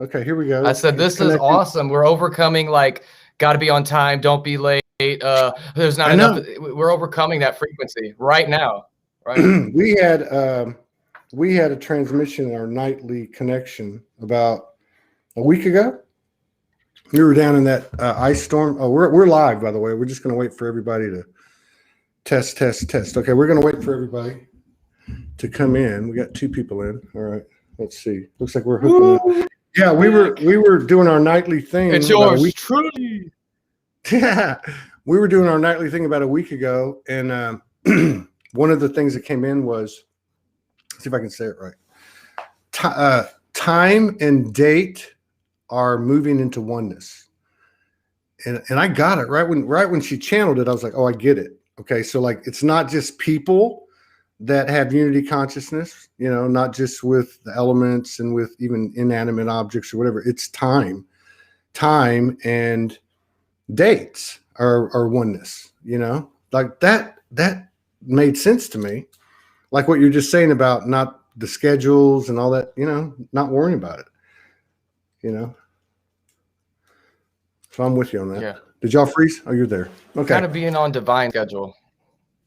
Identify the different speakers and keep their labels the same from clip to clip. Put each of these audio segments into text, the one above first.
Speaker 1: Okay, here we go.
Speaker 2: I said, this is awesome. We're overcoming, like, got to be on time. Don't be late. There's not enough. We're overcoming that frequency right now. Right.
Speaker 1: we had a transmission in our nightly connection about a week ago. We were down in that ice storm. Oh, we're live, by the way. We're just going to wait for everybody to test. Okay, we're going to wait for everybody to come in. We got 2 people in. All right, let's see. Looks like we're hooking up. Yeah, we were doing our nightly thing.
Speaker 2: It's yours truly.
Speaker 1: Yeah, we were doing our nightly thing about a week ago, and one of the things that came in was, let's see if I can say it right. Time and date are moving into oneness, and I got it right when she channeled it. I was like, oh, I get it. Okay, so like it's not just people that have unity consciousness, not just with the elements and with even inanimate objects or whatever. It's time and dates are oneness. Like that made sense to me. Like what you're just saying about not the schedules and all that, not worrying about it. So I'm with you on that.
Speaker 2: Yeah.
Speaker 1: Did y'all freeze? Oh, you're there. Okay.
Speaker 2: Kind of being on divine schedule.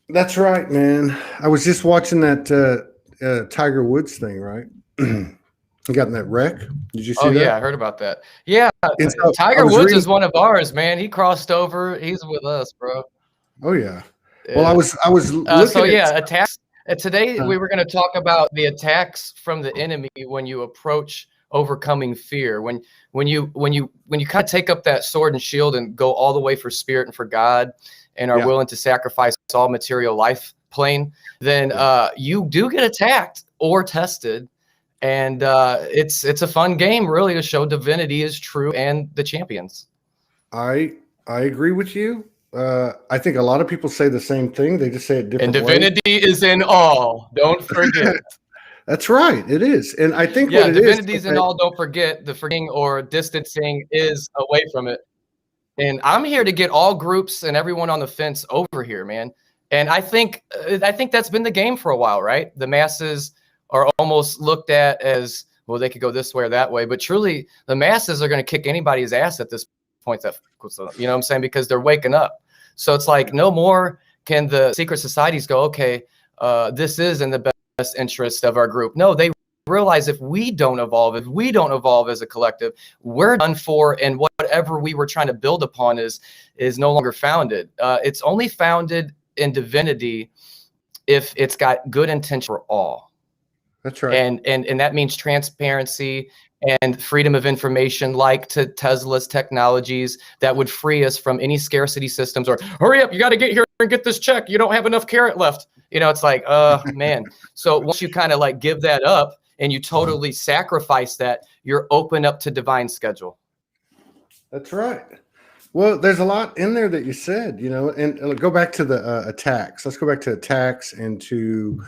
Speaker 1: That's right, man. I was just watching that Tiger Woods thing, right? He got in that wreck. Did you see that?
Speaker 2: Oh, yeah, I heard about that. Yeah, so Tiger Woods is one of ours, man. He crossed over. He's with us, bro.
Speaker 1: Oh, yeah. Well, I was looking
Speaker 2: so, yeah, attacks. Today, we were going to talk about the attacks from the enemy when you approach overcoming fear. When you kind of take up that sword and shield and go all the way for spirit and for God, and are willing to sacrifice all material life plane, then you do get attacked or tested. And it's a fun game, really, to show divinity is true and the champions.
Speaker 1: I agree with you. I think a lot of people say the same thing. They just say it different
Speaker 2: ways. And divinity is in all. Don't forget.
Speaker 1: That's right. It is. And I think
Speaker 2: what divinity is in all. Don't forget the forgetting or distancing is away from it. And I'm here to get all groups and everyone on the fence over here, man. And I think that's been the game for a while, right? The masses are almost looked at as, well, they could go this way or that way. But truly, the masses are going to kick anybody's ass at this point. You know what I'm saying? Because they're waking up. So it's like no more can the secret societies go, okay, this is in the best interest of our group. No, they realize if we don't evolve as a collective, we're done for, and whatever we were trying to build upon is no longer founded. It's only founded in divinity if it's got good intention for all.
Speaker 1: That's right.
Speaker 2: And that means transparency and freedom of information, like to Tesla's technologies that would free us from any scarcity systems, or hurry up, you got to get here and get this check. You don't have enough carrot left. It's like, man. So once you kind of like give that up, and you totally sacrifice that, you're open up to divine schedule.
Speaker 1: That's right. Well, there's a lot in there that you said, and go back to the attacks. Let's go back to attacks and to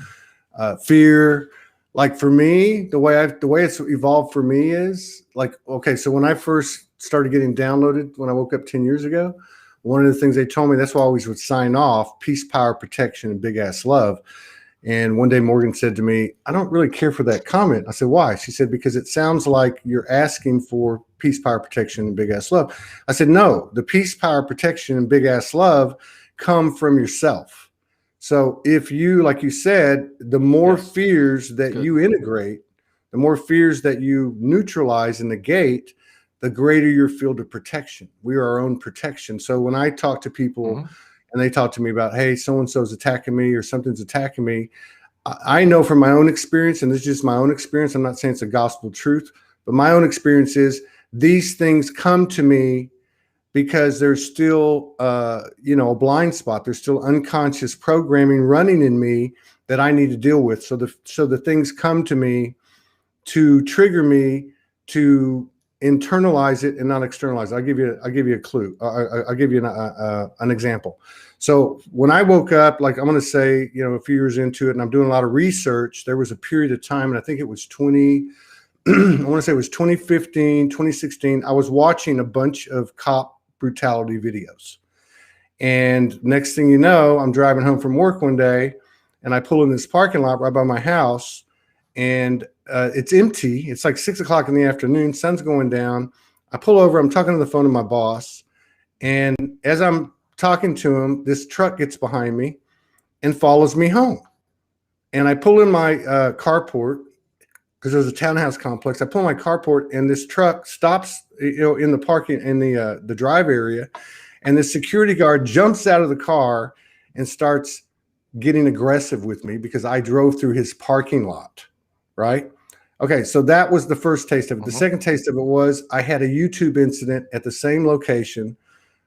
Speaker 1: fear. Like for me, the way it's evolved for me is like, okay, so when I first started getting downloaded, when I woke up 10 years ago, one of the things they told me, that's why I always would sign off, peace, power, protection, and big ass love. And one day Morgan said to me, I don't really care for that comment. I said, why? She said, because it sounds like you're asking for peace, power, protection, and big ass love. I said, no, the peace, power, protection, and big ass love come from yourself. So if you, like you said, the more fears that you integrate, the more fears that you neutralize and negate, the greater your field of protection. We are our own protection. So when I talk to people, and they talk to me about, hey, so-and-so's attacking me or something's attacking me, I know from my own experience, and this is just my own experience, I'm not saying it's a gospel truth, but my own experience is these things come to me because there's still, a blind spot. There's still unconscious programming running in me that I need to deal with. So the things come to me to trigger me to internalize it and not externalize it. I'll give you a clue. I'll give you an example. So when I woke up, like I'm going to say, a few years into it, and I'm doing a lot of research, there was a period of time, and I think it was I want to say it was 2015, 2016. I was watching a bunch of cop brutality videos. And next thing you know, I'm driving home from work one day, and I pull in this parking lot right by my house, and it's empty. It's like 6 o'clock in the afternoon. Sun's going down. I pull over. I'm talking to the phone to my boss. And as I'm talking to him, this truck gets behind me and follows me home. And I pull in my carport because there's a townhouse complex. I pull in my carport, and this truck stops, in the parking in the drive area. And the security guard jumps out of the car and starts getting aggressive with me because I drove through his parking lot. Right. Okay. So that was the first taste of it. The second taste of it was I had a YouTube incident at the same location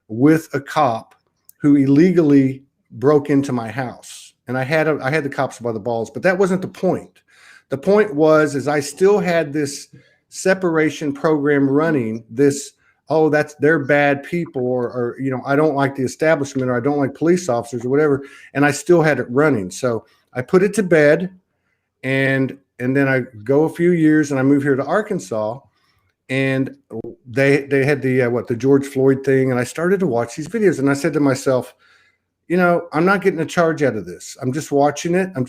Speaker 1: with a cop who illegally broke into my house. And I had the cops by the balls, but that wasn't the point. The point was I still had this separation program running, this, oh, they're bad people, or I don't like the establishment, or I don't like police officers or whatever. And I still had it running. So I put it to bed, and then I go a few years and I move here to Arkansas, and they had the George Floyd thing. And I started to watch these videos, and I said to myself, I'm not getting a charge out of this. I'm just watching it. I'm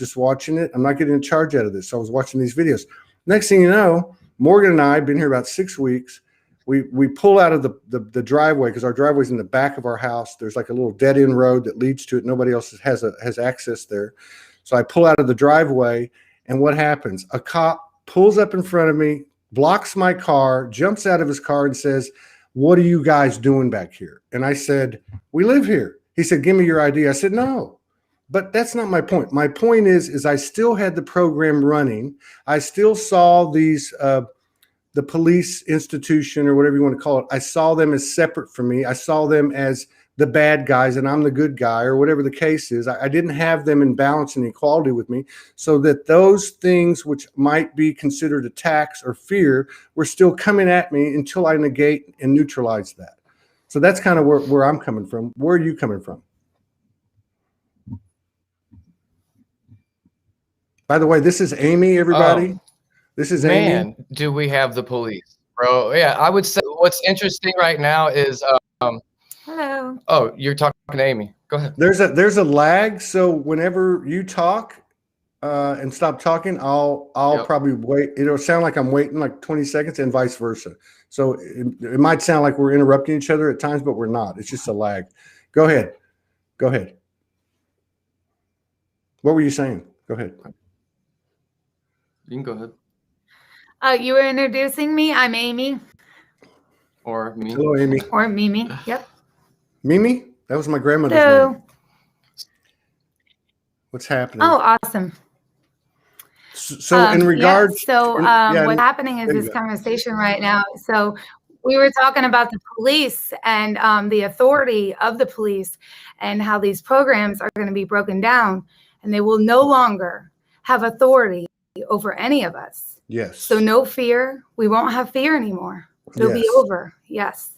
Speaker 1: not getting a charge out of this. So I was watching these videos. Next thing you know, Morgan and I have been here about 6 weeks. We pull out of the driveway, because our driveway's in the back of our house. There's like a little dead end road that leads to it. Nobody else has access there. So I pull out of the driveway, and what happens? A cop pulls up in front of me, blocks my car, jumps out of his car and says, "What are you guys doing back here?" And I said, "We live here." He said, "Give me your ID." I said, "No." But that's not my point. My point is I still had the program running. I still saw these, the police institution, or whatever you want to call it. I saw them as separate from me. I saw them as the bad guys and I'm the good guy, or whatever the case is. I didn't have them in balance and equality with me, so that those things which might be considered attacks or fear were still coming at me until I negate and neutralize that. So that's kind of where I'm coming from. Where are you coming from? By the way, this is Amy, everybody. This is Amy.
Speaker 2: Man, do we have the police, bro? Yeah, I would say what's interesting right now is
Speaker 3: hello.
Speaker 2: Oh, you're talking to Amy. Go ahead.
Speaker 1: There's a lag, so whenever you talk and stop talking, I'll probably wait. It'll sound like I'm waiting like 20 seconds, and vice versa. So it might sound like we're interrupting each other at times, but we're not. It's just a lag. Go ahead. What were you saying? Go ahead.
Speaker 2: You can go ahead.
Speaker 3: You were introducing me. I'm Amy.
Speaker 2: Or me.
Speaker 1: Hello, Amy.
Speaker 3: Or Mimi. Yep.
Speaker 1: Mimi? That was my grandmother's name. What's happening?
Speaker 3: Oh, awesome.
Speaker 1: So in regards,
Speaker 3: what's happening is this conversation right now. So we were talking about the police and the authority of the police, and how these programs are going to be broken down, and they will no longer have authority over any of us.
Speaker 1: Yes.
Speaker 3: So no fear. We won't have fear anymore. It'll be over. Yes.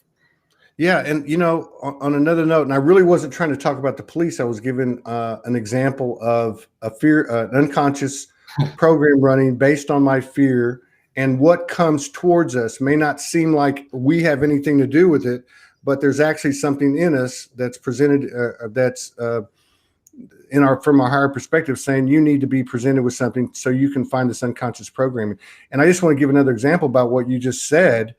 Speaker 1: Yeah. And, on another note, and I really wasn't trying to talk about the police. I was giving an example of an unconscious program running based on my fear, and what comes towards us may not seem like we have anything to do with it, but there's actually something in us that's presented, from our higher perspective, saying you need to be presented with something so you can find this unconscious programming. And I just want to give another example about what you just said.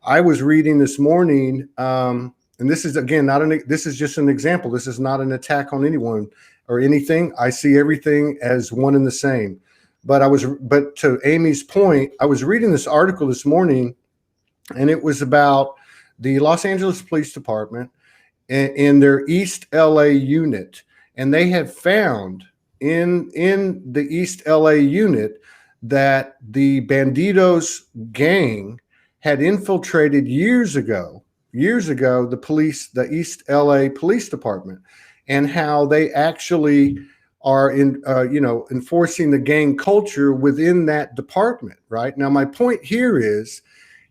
Speaker 1: I was reading this morning, and this is, again, this is just an example. This is not an attack on anyone or anything. I see everything as one and the same. But to Amy's point, I was reading this article this morning, and it was about the Los Angeles Police Department in their East LA unit. And they have found in the East LA unit that the Bandidos gang had infiltrated years ago, the East LA Police Department, and how they actually are enforcing the gang culture within that department. Right now, my point here is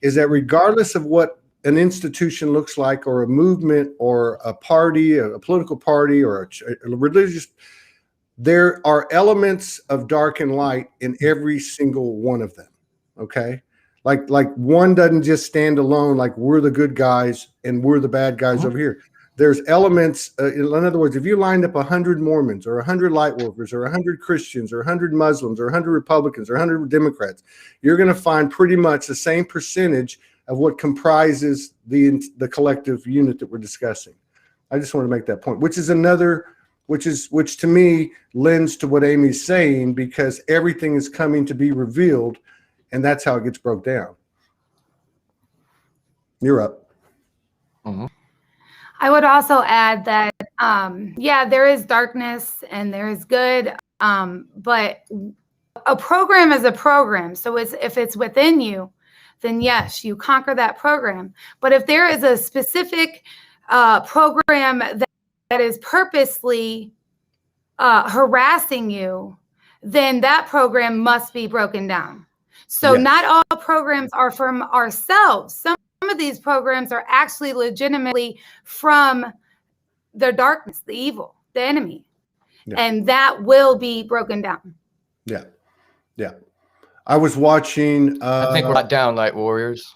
Speaker 1: that regardless of what an institution looks like, or a movement, or a party, a political party, or a religious, there are elements of dark and light in every single one of them. Okay. Like one doesn't just stand alone, like we're the good guys and we're the bad guys over here. there's elements. In other words, if you lined up 100 Mormons or 100 light workers or 100 Christians or 100 Muslims or 100 Republicans or 100 Democrats, you're going to find pretty much the same percentage of what comprises the collective unit that we're discussing. I just want to make that point, which to me lends to what Amy's saying, because everything is coming to be revealed, and that's how it gets broke down. You're up.
Speaker 2: Mm-hmm.
Speaker 3: I would also add that, yeah, there is darkness and there is good, but a program is a program. So if it's within you, then yes, you conquer that program. But if there is a specific program that is purposely harassing you, then that program must be broken down. So
Speaker 1: Yes.
Speaker 3: not all programs are from ourselves. Some of these programs are actually legitimately from the darkness, the evil, the enemy.
Speaker 1: Yeah.
Speaker 3: And that will be broken down.
Speaker 1: Yeah. Yeah. I was watching.
Speaker 2: I think we're not down, Light Warriors.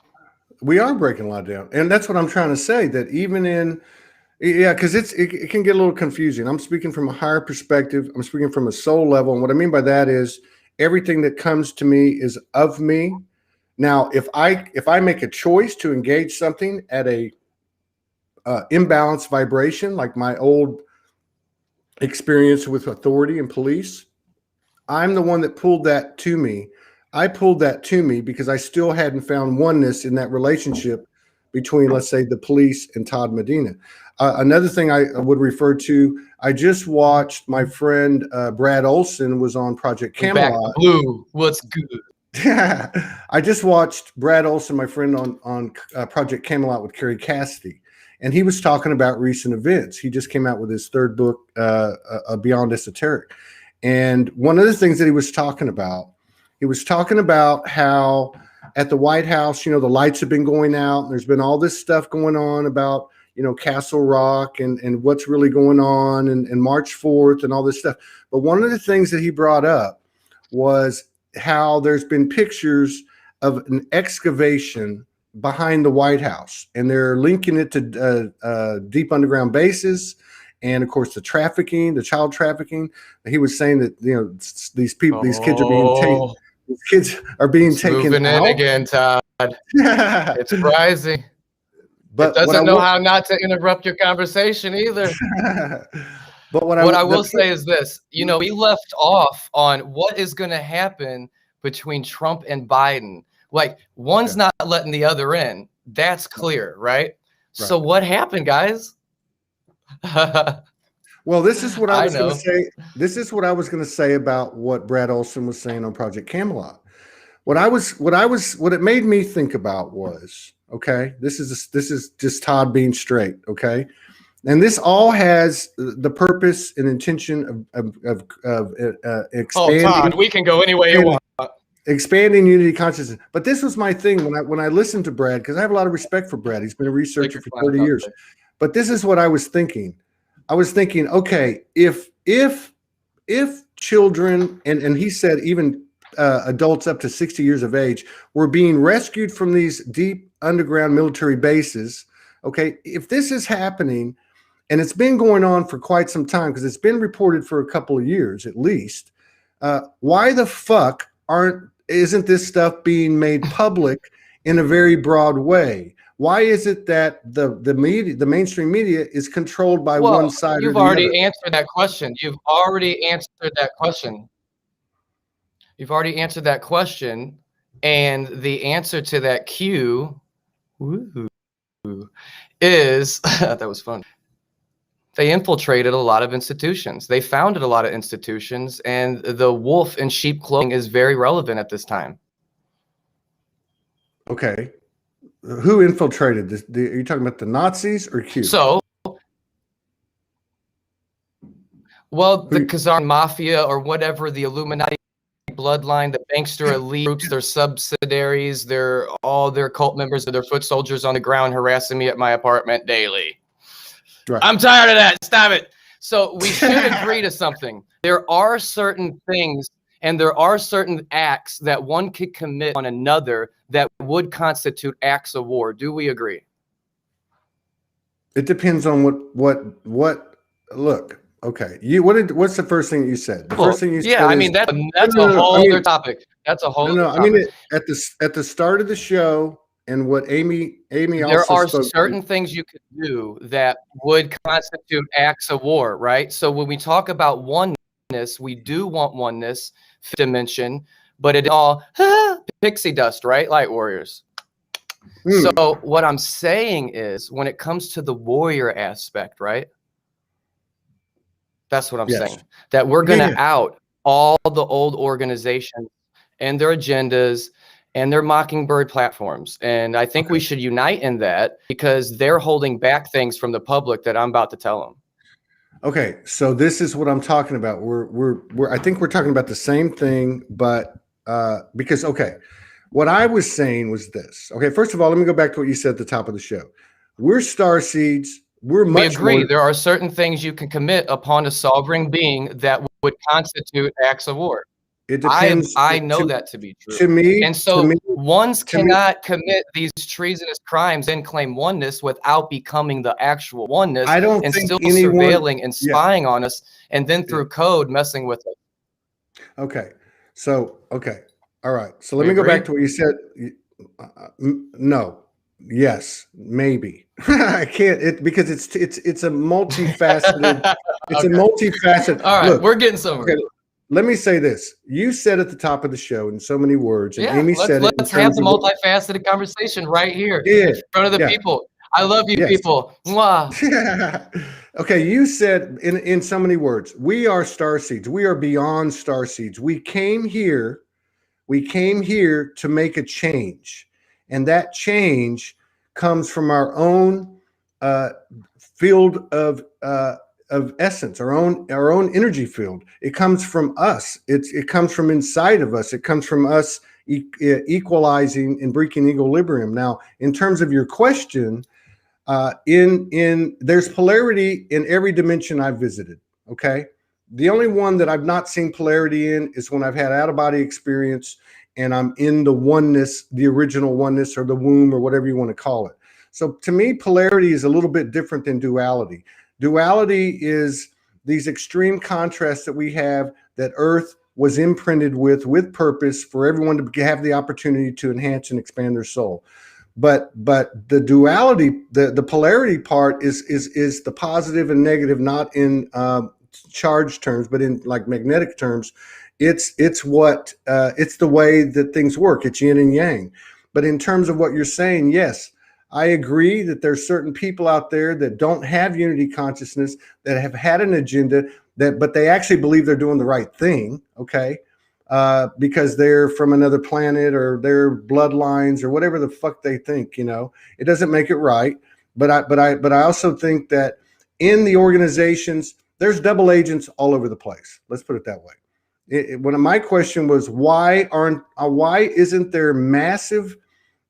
Speaker 1: We are breaking a lot down. And that's what I'm trying to say, that even in, yeah, because it can get a little confusing. I'm speaking from a higher perspective. I'm speaking from a soul level. And what I mean by that is everything that comes to me is of me. Now, if I make a choice to engage something at a imbalanced vibration, like my old experience with authority and police, I'm the one that pulled that to me. I pulled that to me because I still hadn't found oneness in that relationship between, let's say, the police and Todd Medina. Another thing I would refer to, I just watched my friend Brad Olson was on Project Camelot.
Speaker 2: Back blue, what's good?
Speaker 1: Yeah, I just watched Brad Olson, my friend, on Project Camelot with Carrie Cassidy, and he was talking about recent events. He just came out with his third book, Beyond Esoteric, and one of the things that he was talking about how at the White House, the lights have been going out, and there's been all this stuff going on about Castle Rock and what's really going on and March 4th and all this stuff. But one of the things that he brought up was how there's been pictures of an excavation behind the White House, and they're linking it to deep underground bases, and of course the child trafficking. He was saying that these kids are being taken
Speaker 2: moving
Speaker 1: out.
Speaker 2: in again, Todd. It's rising. But it doesn't know how not to interrupt your conversation either.
Speaker 1: But what I will
Speaker 2: say is this, we left off on what is going to happen between Trump and Biden. Like, one's not letting the other in. That's clear, right? So what happened, guys?
Speaker 1: Well, this is what I was going to say. This is what I was going to say about what Brad Olson was saying on Project Camelot. What it made me think about was, okay, this is just Todd being straight, okay? And this all has the purpose and intention of expanding.
Speaker 2: Oh, Todd, we can go any way you want.
Speaker 1: Expanding unity consciousness. But this was my thing when I listened to Brad, because I have a lot of respect for Brad. He's been a researcher for 30 years. But this is what I was thinking. I was thinking, okay, if children, and he said even adults up to 60 years of age were being rescued from these deep underground military bases, okay, if this is happening, and it's been going on for quite some time, because it's been reported for a couple of years at least, why the fuck isn't this stuff being made public in a very broad way? Why is it that the media, the mainstream media, is controlled by one side?
Speaker 2: You've already answered that question. You've already answered that question. And the answer to that Q is that was fun. They infiltrated a lot of institutions. They founded a lot of institutions, and the wolf in sheep clothing is very relevant at this time.
Speaker 1: Okay. Who infiltrated this? Are you talking about the Nazis or Q?
Speaker 2: So, well, the Khazar Mafia or whatever, the Illuminati bloodline, the bankster elite groups, their subsidiaries, all their cult members, or their foot soldiers on the ground harassing me at my apartment daily. Right. I'm tired of that. Stop it. So we should agree to something. There are certain things and there are certain acts that one could commit on another that would constitute acts of war. Do we agree?
Speaker 1: It depends on what. Look, okay. What's the first thing you said? The first thing you said.
Speaker 2: I
Speaker 1: is,
Speaker 2: mean that's
Speaker 1: no,
Speaker 2: a
Speaker 1: no,
Speaker 2: whole other topic. That's a whole
Speaker 1: no.
Speaker 2: other
Speaker 1: I mean
Speaker 2: topic.
Speaker 1: at the start of the show, and what Amy
Speaker 2: There
Speaker 1: also
Speaker 2: are
Speaker 1: spoke
Speaker 2: certain
Speaker 1: to.
Speaker 2: things you could do that would constitute acts of war, right? So when we talk about oneness, we do want oneness, dimension, but it all pixie dust, right? Light warriors. So what I'm saying is when it comes to the warrior aspect, right? That's what I'm saying. That we're going to out all the old organizations and their agendas and their mockingbird platforms. And I think we should unite in that because they're holding back things from the public that I'm about to tell them.
Speaker 1: Okay, so this is what I'm talking about. I think we're talking about the same thing, but because what I was saying was this. Okay, first of all, let me go back to what you said at the top of the show. We're starseeds. We
Speaker 2: agree. There are certain things you can commit upon a sovereign being that would constitute acts of war.
Speaker 1: It depends.
Speaker 2: I know that to be true.
Speaker 1: To me,
Speaker 2: and so ones cannot commit these treasonous crimes and claim oneness without becoming the actual oneness.
Speaker 1: I don't
Speaker 2: and
Speaker 1: think
Speaker 2: still
Speaker 1: anyone,
Speaker 2: surveilling and spying on us, and then through code messing with us.
Speaker 1: Okay. So all right. So let me go back to what you said. No. Yes. Maybe. I can't. Because it's a multifaceted. It's a multifaceted.
Speaker 2: All right, we're getting somewhere.
Speaker 1: Okay, let me say this. You said at the top of the show in so many words, and Amy said it.
Speaker 2: Let's have the multifaceted conversation right here in front of the people. I love you, people. Mwah.
Speaker 1: Okay, you said in so many words, we are starseeds. We are beyond starseeds. We came here to make a change, and that change comes from our own field of essence, our own energy field. It comes from us. It comes from inside of us. It comes from us equalizing and breaking equilibrium. Now, in terms of your question, there's polarity in every dimension I've visited. Okay, the only one that I've not seen polarity in is when I've had out-of-body experience and I'm in the oneness, the original oneness, or the womb, or whatever you want to call it. So to me, polarity is a little bit different than duality. Duality is these extreme contrasts that we have that Earth was imprinted with purpose for everyone to have the opportunity to enhance and expand their soul. But the duality, the polarity part is the positive and negative, not in charge terms, but in like magnetic terms. It's the way that things work. It's yin and yang. But in terms of what you're saying, yes, I agree that there's certain people out there that don't have unity consciousness, that have had an agenda, but they actually believe they're doing the right thing, okay? Because they're from another planet or their bloodlines or whatever the fuck they think, It doesn't make it right. But I also think that in the organizations, there's double agents all over the place. Let's put it that way. One of my question was, why isn't there massive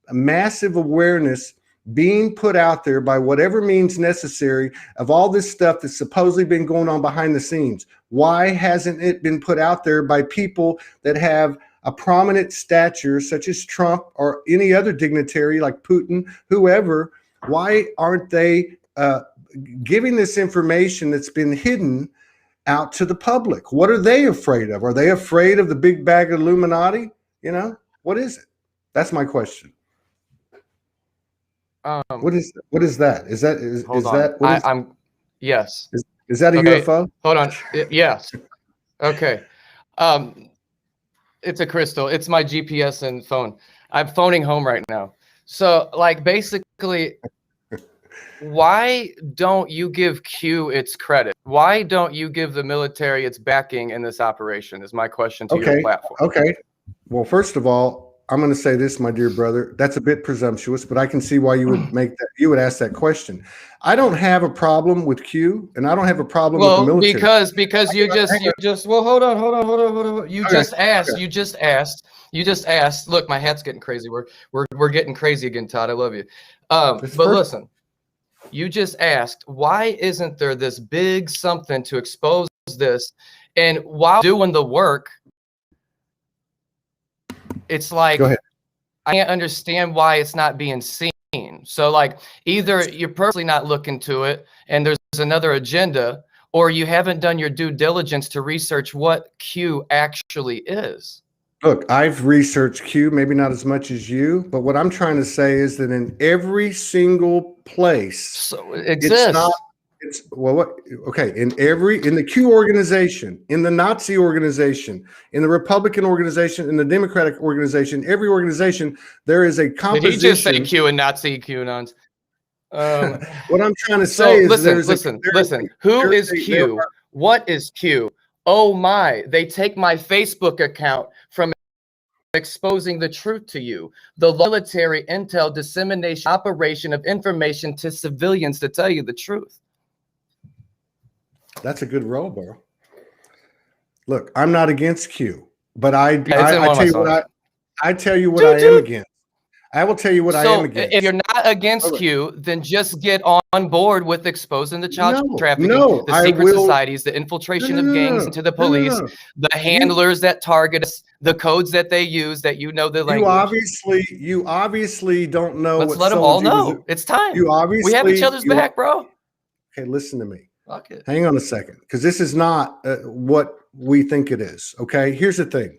Speaker 1: awareness being put out there by whatever means necessary of all this stuff that's supposedly been going on behind the scenes? Why hasn't it been put out there by people that have a prominent stature, such as Trump or any other dignitary like Putin, whoever? Why aren't they giving this information that's been hidden out to the public? What are they afraid of? Are they afraid of the big bag of Illuminati? What is it? That's my question. What is that? Is that
Speaker 2: yes.
Speaker 1: Is that a UFO?
Speaker 2: Hold on. Yes. Okay. It's a crystal. It's my GPS and phone. I'm phoning home right now. So like basically, why don't you give Q its credit? Why don't you give the military its backing in this operation is my question to your platform.
Speaker 1: Okay. Well, first of all, I'm going to say this, my dear brother. That's a bit presumptuous, but I can see why you would you would ask that question. I don't have a problem with Q, and I don't have a problem with the military.
Speaker 2: Because you just well, hold on. You just asked. Look, my hat's getting crazy. We're getting crazy again, Todd. I love you. But listen, you just asked, why isn't there this big something to expose this? And while doing the work, it's like, I can't understand why it's not being seen. So like either you're personally not looking to it and there's another agenda, or you haven't done your due diligence to research what Q actually is.
Speaker 1: Look, I've researched Q, maybe not as much as you, but what I'm trying to say is that in every single place,
Speaker 2: so it exists.
Speaker 1: In the Q organization, in the Nazi organization, in the Republican organization, in the Democratic organization, every organization, there is a composition.
Speaker 2: Did he just say Q and Nazi QAnons?
Speaker 1: What I'm trying to say is
Speaker 2: listen. Who is Q? What is Q? Oh my, they take my Facebook account from exposing the truth to you. The military intel dissemination operation of information to civilians to tell you the truth.
Speaker 1: That's a good role, bro. Look, I'm not against Q, but I tell you what I am against. I will tell you what I am against.
Speaker 2: If you're not against Q, then just get on board with exposing the child trafficking, the secret societies, the infiltration of gangs into the police, the handlers that target us, the codes that they use, that you know the language.
Speaker 1: You obviously don't know.
Speaker 2: Let's let them all know. It's time. We have each other's back, bro.
Speaker 1: Okay, listen to me.
Speaker 2: Fuck it.
Speaker 1: Hang on a second, because this is not what we think it is. Okay, here's the thing.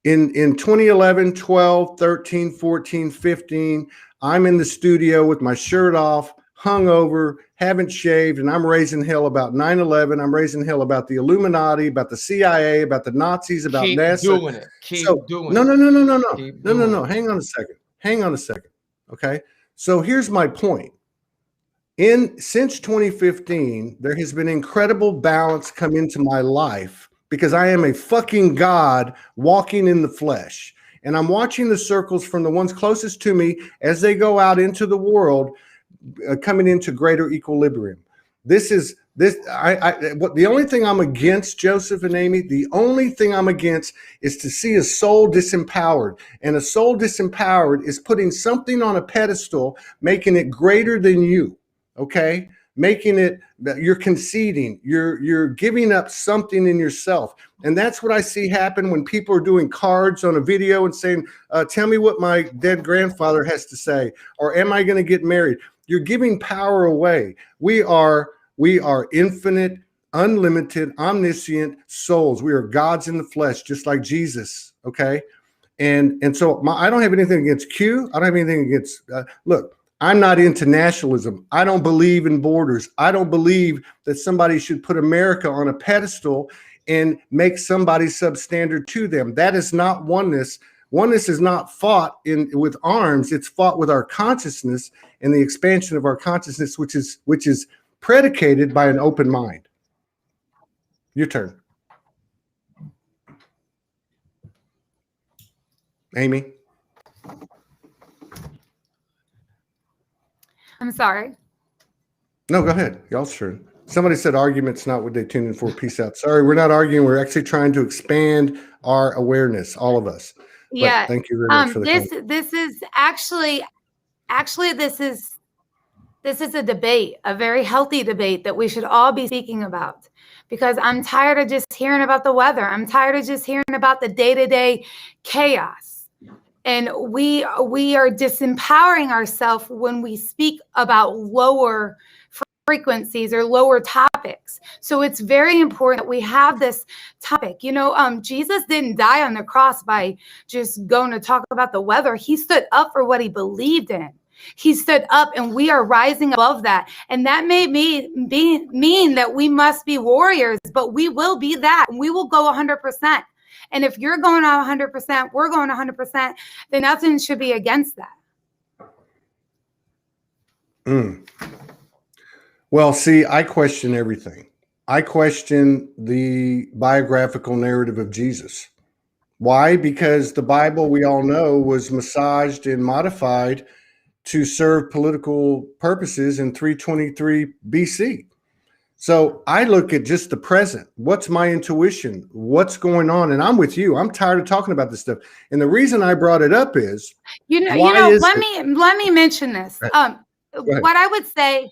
Speaker 1: In 2011, 12, 13, 14, 15, I'm in the studio with my shirt off, hungover, haven't shaved, and I'm raising hell about 9/11. I'm raising hell about the Illuminati, about the CIA, about the Nazis, about NASA.
Speaker 2: Doing it. Keep doing it.
Speaker 1: No. Hang on a second. Okay. So here's my point. Since 2015, there has been incredible balance come into my life, because I am a fucking God walking in the flesh. And I'm watching the circles from the ones closest to me as they go out into the world, coming into greater equilibrium. The only thing I'm against, Joseph and Amy, the only thing I'm against is to see a soul disempowered. And a soul disempowered is putting something on a pedestal, making it greater than you. Okay? Making it that you're conceding, you're giving up something in yourself. And that's what I see happen when people are doing cards on a video and saying, tell me what my dead grandfather has to say, or am I going to get married? You're giving power away. We are infinite, unlimited, omniscient souls. We are gods in the flesh, just like Jesus. Okay. And so I don't have anything against Q. I don't have anything against, look, I'm not into nationalism. I don't believe in borders. I don't believe that somebody should put America on a pedestal and make somebody substandard to them. That is not oneness. Oneness is not fought with arms. It's fought with our consciousness and the expansion of our consciousness, which is predicated by an open mind. Your turn. Amy.
Speaker 3: I'm sorry.
Speaker 1: No, go ahead. Y'all's turn. Somebody said argument's not what they tune in for. Peace out. Sorry, we're not arguing. We're actually trying to expand our awareness, all of us. But
Speaker 3: yeah.
Speaker 1: Thank you very much for the comment.
Speaker 3: This is actually this is a debate, a very healthy debate that we should all be speaking about, because I'm tired of just hearing about the weather. I'm tired of just hearing about the day-to-day chaos. And we are disempowering ourselves when we speak about lower frequencies or lower topics. So it's very important that we have this topic. You know, Jesus didn't die on the cross by just going to talk about the weather. He stood up for what he believed in. He stood up, and we are rising above that. And that may mean that we must be warriors, but we will be that. We will go 100%. And if you're going 100%, we're going 100%, then nothing should be against that.
Speaker 1: Well, see, I question everything. I question the biographical narrative of Jesus. Why? Because the Bible, we all know, was massaged and modified to serve political purposes in 323 BC. So I look at just the present. What's my intuition? What's going on? And I'm with you. I'm tired of talking about this stuff. And the reason I brought it up is,
Speaker 3: let me mention this. What I would say,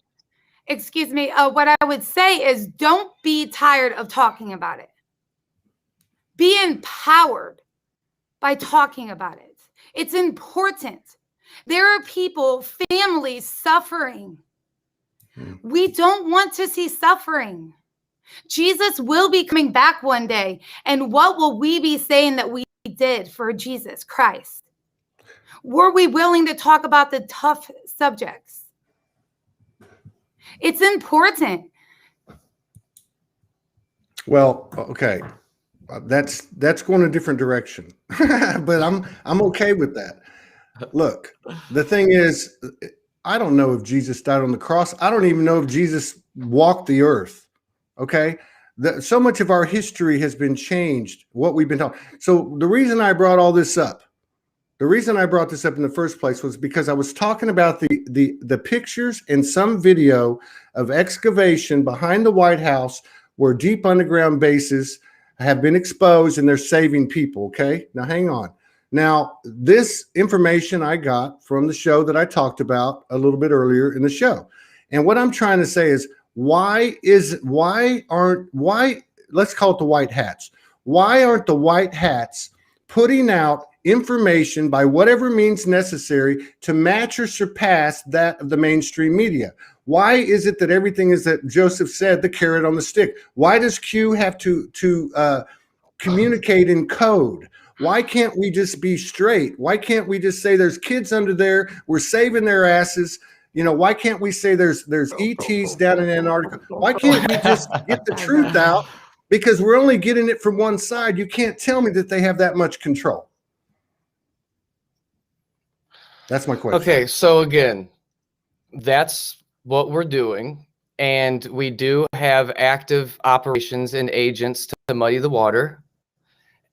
Speaker 3: what I would say is, don't be tired of talking about it. Be empowered by talking about it. It's important. There are people, families suffering. We don't want to see suffering. Jesus will be coming back one day. And what will we be saying that we did for Jesus Christ? Were we willing to talk about the tough subjects? It's important.
Speaker 1: Well, okay. That's going a different direction. But I'm okay with that. Look, the thing is, I don't know if Jesus died on the cross. I don't even know if Jesus walked the earth. Okay. So much of our history has been changed, what we've been taught. So the reason I brought all this up, the reason I brought this up in the first place was because I was talking about the pictures and some video of excavation behind the White House where deep underground bases have been exposed and they're saving people. Okay. Now hang on. Now, this information I got from the show that I talked about a little bit earlier in the show. And what I'm trying to say is, why, let's call it the white hats. Why aren't the white hats putting out information by whatever means necessary to match or surpass that of the mainstream media? Why is it that everything is, that Joseph said, the carrot on the stick? Why does Q have to communicate in code? Why can't we just be straight? Why can't we just say there's kids under there, we're saving their asses? You know, why can't we say there's ETs down in Antarctica? Why can't we just get the truth out? Because we're only getting it from one side. You can't tell me that they have that much control. That's my question.
Speaker 2: Okay, so again, that's what we're doing. And we do have active operations and agents to muddy the water.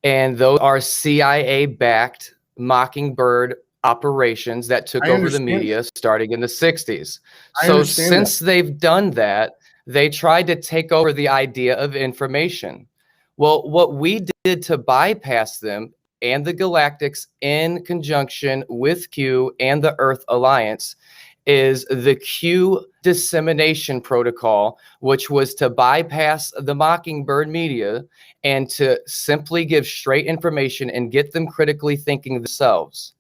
Speaker 2: And those are CIA-backed Mockingbird operations that took over the media starting in the 60s. So since they've done that, they tried to take over the idea of information. Well, what we did to bypass them and the Galactics in conjunction with Q and the Earth Alliance is the Q dissemination protocol, which was to bypass the Mockingbird media and to simply give straight information and get them critically thinking themselves.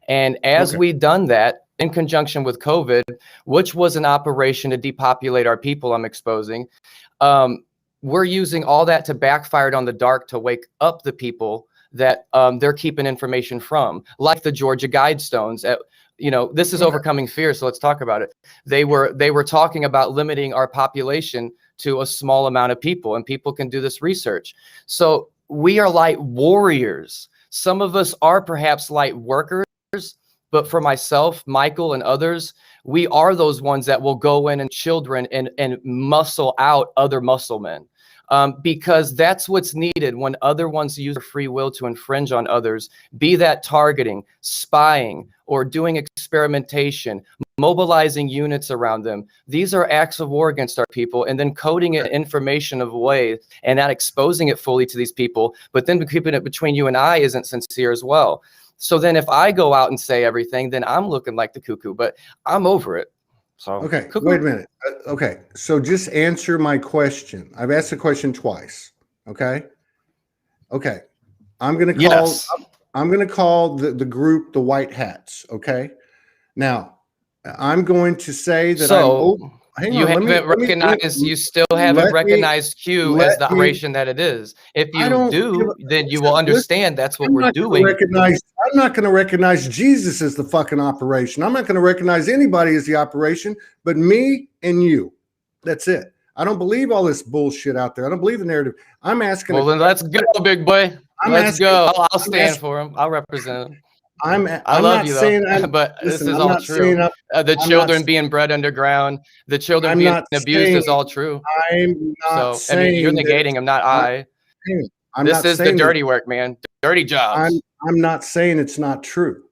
Speaker 2: And as we've done that in conjunction with COVID, which was an operation to depopulate our people, I'm exposing, we're using all that to backfire on the dark to wake up the people that they're keeping information from, like the Georgia Guidestones. You know, this is overcoming fear, so let's talk about it. They were talking about limiting our population to a small amount of people, and people can do this research. So we are light warriors. Some of us are perhaps light workers, but for myself, Michael, and others, we are those ones that will go in and children and muscle out other muscle men. Because that's what's needed when other ones use their free will to infringe on others, be that targeting, spying, or doing experimentation, mobilizing units around them. These are acts of war against our people, and then coding it information of ways and not exposing it fully to these people, but then keeping it between you and I isn't sincere as well. So then if I go out and say everything, then I'm looking like the cuckoo, but I'm over it. So,
Speaker 1: okay, wait a minute. Okay, so just answer my question. I've asked the question twice. Okay. I'm gonna call. Yes. I'm gonna call the group the White Hats. Okay. Now, I'm going to say that. So
Speaker 2: you haven't recognized. You still haven't recognized Q as the operation that it is. If you do, then you will understand that's what we're doing.
Speaker 1: I'm not going to recognize Jesus as the fucking operation. I'm not going to recognize anybody as the operation, but me and you. That's it. I don't believe all this bullshit out there. I don't believe the narrative. I'm asking.
Speaker 2: Well, then let's go, big boy. Let's go. I'll stand for him. I'll represent him. I love you though, but this is all true. The children being bred underground, the children being abused is all true.
Speaker 1: I'm not saying. I mean,
Speaker 2: you're negating them, not I. This is the dirty work, man. Dirty jobs.
Speaker 1: I'm not saying it's not true.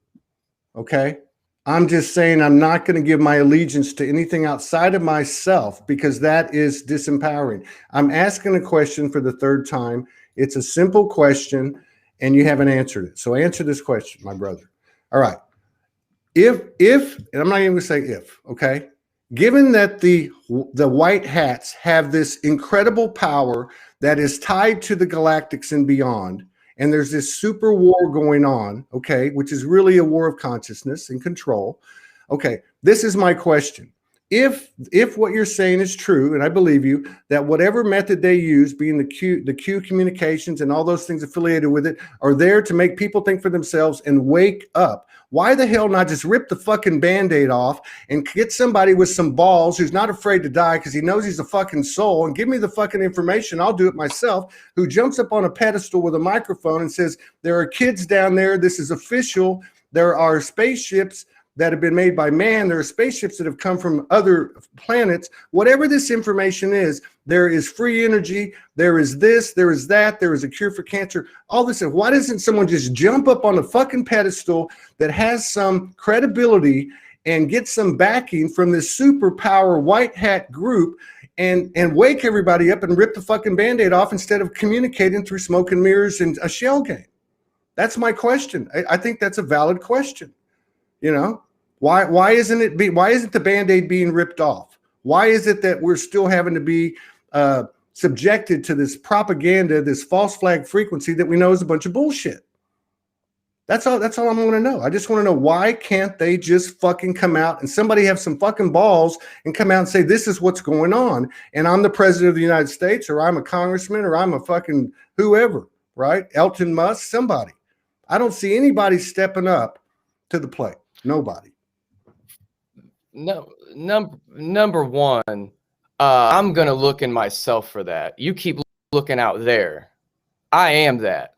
Speaker 1: Okay. I'm just saying I'm not going to give my allegiance to anything outside of myself because that is disempowering. I'm asking a question for the third time. It's a simple question and you haven't answered it. So answer this question, my brother. All right. If, and I'm not even going to say if, okay. Given that the white hats have this incredible power that is tied to the galactics and beyond, and there's this super war going on, okay, which is really a war of consciousness and control. Okay, this is my question. If what you're saying is true, and I believe you, that whatever method they use, being the Q communications and all those things affiliated with it, are there to make people think for themselves and wake up, why the hell not just rip the fucking Band-Aid off and get somebody with some balls who's not afraid to die because he knows he's a fucking soul, and give me the fucking information, I'll do it myself, who jumps up on a pedestal with a microphone and says, there are kids down there, this is official, there are spaceships that have been made by man. There are spaceships that have come from other planets. Whatever this information is, there is free energy. There is this, there is that, there is a cure for cancer. All this. Why doesn't someone just jump up on a fucking pedestal that has some credibility and get some backing from this superpower white hat group and wake everybody up and rip the fucking Band-Aid off instead of communicating through smoke and mirrors and a shell game? That's my question. I think that's a valid question. You know? Why isn't the Band-Aid being ripped off? Why is it that we're still having to be subjected to this propaganda, this false flag frequency that we know is a bunch of bullshit? That's all I want to know. I just want to know, why can't they just fucking come out and somebody have some fucking balls and come out and say, this is what's going on, and I'm the president of the United States, or I'm a congressman, or I'm a fucking whoever, right? Elton Musk, somebody. I don't see anybody stepping up to the plate. Nobody.
Speaker 2: No, number one, I'm gonna look in myself for that. You keep looking out there. I am that.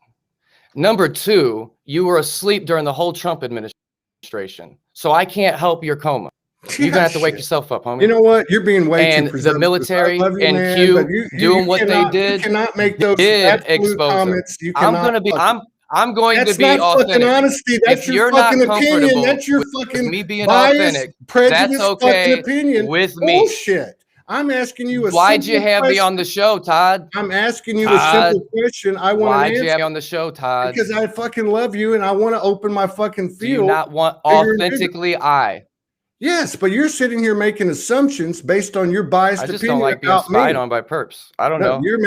Speaker 2: Number two, you were asleep during the whole Trump administration, so I can't help your coma. You're gonna have to wake yourself up, homie.
Speaker 1: You know what? You're being way too
Speaker 2: presumptuous. The military and Q doing what they did.
Speaker 1: You cannot make those absolute comments. You cannot.
Speaker 2: I'm going to be
Speaker 1: not
Speaker 2: authentic.
Speaker 1: Fucking honesty. That's
Speaker 2: if
Speaker 1: your fucking opinion. That's your fucking
Speaker 2: me being
Speaker 1: biased,
Speaker 2: authentic.
Speaker 1: Prejudice,
Speaker 2: That's okay
Speaker 1: fucking opinion
Speaker 2: with me.
Speaker 1: Bullshit. I'm asking you a
Speaker 2: Why'd you
Speaker 1: simple
Speaker 2: have
Speaker 1: question.
Speaker 2: me on the show, Todd?
Speaker 1: I'm asking you a simple question. I want
Speaker 2: Why'd
Speaker 1: an answer.
Speaker 2: you have me on the show, Todd?
Speaker 1: Because I fucking love you and I want to open my fucking field.
Speaker 2: Do you not want authentically I?
Speaker 1: Yes, but you're sitting here making assumptions based on your biased opinion.
Speaker 2: I just don't like being spied on by perps. I don't know.
Speaker 1: You're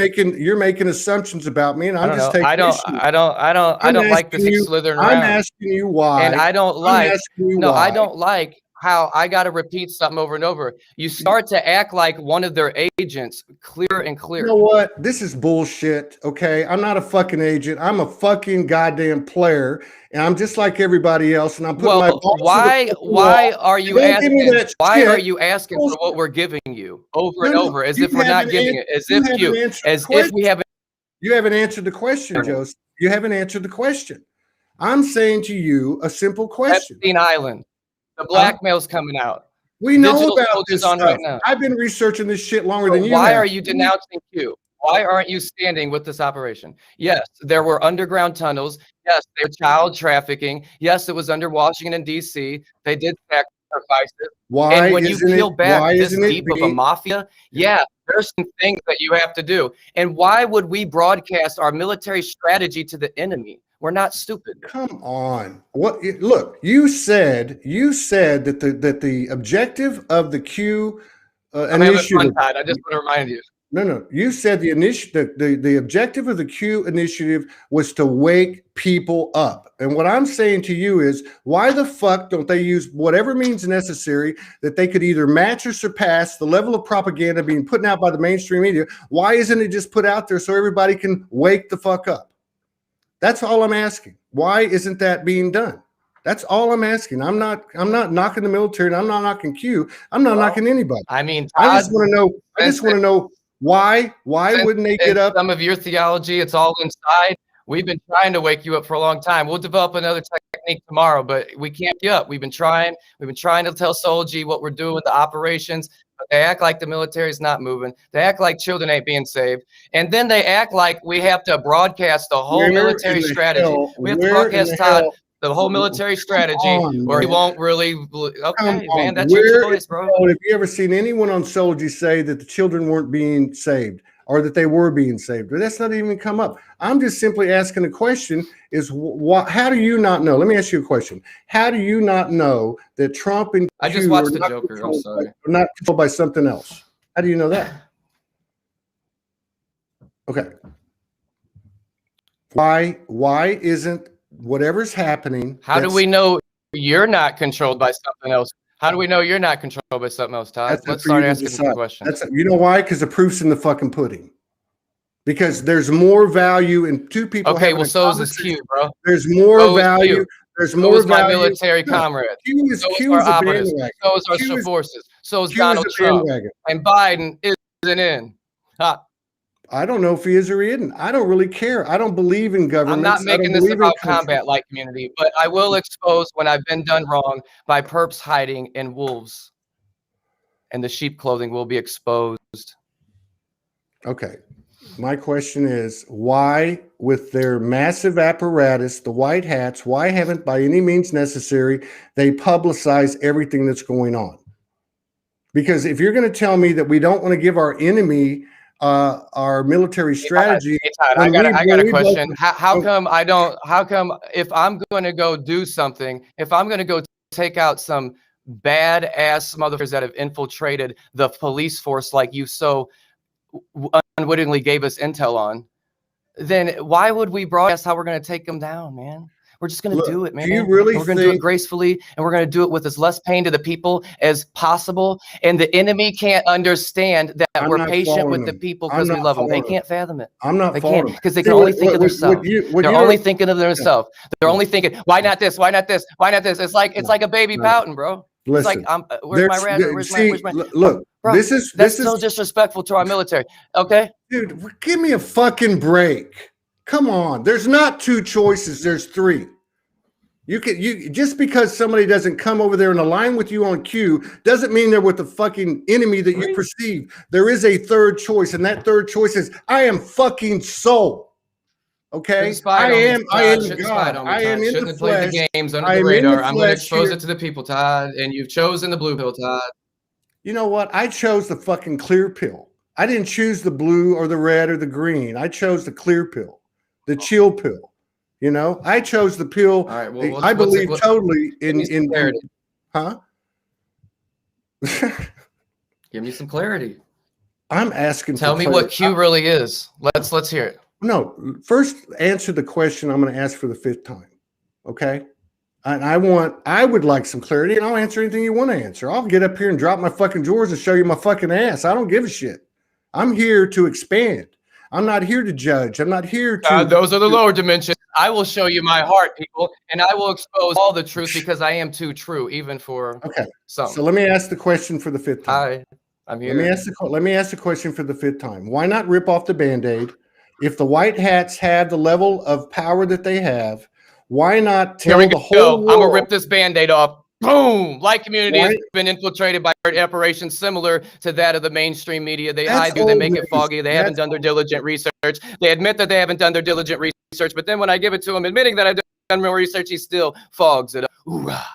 Speaker 1: making assumptions about me, and I'm just taking.
Speaker 2: I don't like this slithering around.
Speaker 1: I'm asking you why,
Speaker 2: and I don't like. I don't like how I got to repeat something over and over. You start to act like one of their agents, clear and clear.
Speaker 1: You know what? This is bullshit. Okay, I'm not a fucking agent. I'm a fucking goddamn player, and I'm just like everybody else. And I'm putting my balls
Speaker 2: why are you asking? Why are you asking
Speaker 1: bullshit.
Speaker 2: For what we're giving you over and over, as if we're not giving it, as if we haven't.
Speaker 1: You haven't answered the question, Joseph. You haven't answered the question. I'm saying to you a simple question.
Speaker 2: Epstein Island. The blackmail's coming out.
Speaker 1: We know about this
Speaker 2: on right now.
Speaker 1: I've been researching this shit longer than you.
Speaker 2: Why are you denouncing Q? Why aren't you standing with this operation? Yes, there were underground tunnels. Yes, there were child trafficking. Yes, it was under Washington, D.C. They did sacrifices.
Speaker 1: Why?
Speaker 2: And when you peel back this deep of a mafia, yeah, there's some things that you have to do. And why would we broadcast our military strategy to the enemy? We're not stupid.
Speaker 1: Come on. What? Look, you said that the objective of the Q initiative.
Speaker 2: I just want to remind you.
Speaker 1: No. You said the objective of the Q initiative was to wake people up. And what I'm saying to you is, why the fuck don't they use whatever means necessary that they could either match or surpass the level of propaganda being put out by the mainstream media? Why isn't it just put out there so everybody can wake the fuck up? That's all I'm asking. Why isn't that being done? That's all I'm asking. I'm not knocking the military, and I'm not knocking Q. I'm not knocking anybody.
Speaker 2: I mean,
Speaker 1: Todd, I just want to know why wouldn't they get up?
Speaker 2: Some of your theology, it's all inside. We've been trying to wake you up for a long time. We'll develop another technique tomorrow, but we can't get up. We've been trying to tell Soulogy what we're doing, the operations. But they act like the military is not moving. They act like children ain't being saved. And then they act like we have to broadcast the whole military strategy. We have to broadcast, Todd, the whole military strategy, or he won't really. Okay, man, that's your choice, bro.
Speaker 1: Have you ever seen anyone on Soulogy say that the children weren't being saved or that they were being saved? But that's not even come up. I'm just simply asking the question is, how do you not know? Let me ask you a question. How do you not know that Trump and
Speaker 2: I just watched the Joker. I'm sorry.
Speaker 1: Are not controlled by something else? How do you know that? Okay. Why isn't whatever's happening?
Speaker 2: How do we know you're not controlled by something else? How do we know you're not controlled by something else, Todd? Let's start asking some questions.
Speaker 1: You know why? Because the proof's in the fucking pudding. Because there's more value in two people.
Speaker 2: Okay, well, so is this Q, bro.
Speaker 1: There's more value. There's more value.
Speaker 2: My military comrade.
Speaker 1: Q is a bandwagon.
Speaker 2: So is our forces. So is Donald Trump. And Biden isn't in.
Speaker 1: I don't know if he is or he isn't. I don't really care. I don't believe in government.
Speaker 2: I'm not making this about combat like community, but I will expose when I've been done wrong by perps hiding in wolves. And the sheep clothing will be exposed.
Speaker 1: Okay. My question is, why, with their massive apparatus, the white hats, why haven't by any means necessary they publicize everything that's going on? Because if you're going to tell me that we don't want to give our enemy our military strategy,
Speaker 2: I got a question. How come if I'm going to go do something, if I'm going to go take out some badass motherfuckers that have infiltrated the police force like you so unwittingly gave us intel on, then why would we broadcast how we're going to take them down, man? We're just going to do it, man.
Speaker 1: Do you really
Speaker 2: we're going to do it gracefully, and we're going to do it with as less pain to the people as possible. And the enemy can't understand that we're patient with the people because we love them. They can't fathom it.
Speaker 1: I'm not following them
Speaker 2: because they can only think of themselves. They're only thinking of themselves. They're only thinking, why not this? Why not this? Why not this? It's like a baby pouting, bro.
Speaker 1: Listen,
Speaker 2: it's like, where's my rat? Where's my
Speaker 1: look, bro, this is
Speaker 2: so disrespectful to our military. Okay,
Speaker 1: dude, give me a fucking break. Come on, there's not two choices. There's three. You just because somebody doesn't come over there and align with you on Q doesn't mean they're with the fucking enemy that you perceive. There is a third choice, and that third choice is I am fucking soul. Okay, I am God. I am in the flesh.
Speaker 2: The games under the radar. I'm going to expose it to the people, Todd, and you've chosen the blue pill, Todd.
Speaker 1: You know what? I chose the fucking clear pill. I didn't choose the blue or the red or the green. I chose the clear pill, the chill pill. You know, I chose the pill.
Speaker 2: All right, well,
Speaker 1: I believe totally in
Speaker 2: clarity.
Speaker 1: Huh?
Speaker 2: Give me some clarity.
Speaker 1: I'm asking.
Speaker 2: Tell me what Q really is. Let's hear it.
Speaker 1: No, first answer the question I'm going to ask for the 5th time. Okay. And I would like some clarity, and I'll answer anything you want to answer. I'll get up here and drop my fucking drawers and show you my fucking ass. I don't give a shit. I'm here to expand. I'm not here to judge. I'm not here to.
Speaker 2: Those are the lower dimensions. I will show you my heart, people, and I will expose all the truth because I am too true, even for some.
Speaker 1: So let me ask the question for the 5th time.
Speaker 2: I'm here.
Speaker 1: Let me ask the question for the 5th time. Why not rip off the Band-Aid? If the white hats have the level of power that they have, why not tell the whole world?
Speaker 2: I'm gonna rip this Band-Aid off. Boom! Light community has been infiltrated by operations similar to that of the mainstream media. They hide you, they make it foggy. They haven't done their diligent research. They admit that they haven't done their diligent research, but then when I give it to him, admitting that I've done more research, he still fogs it up. Hoorah.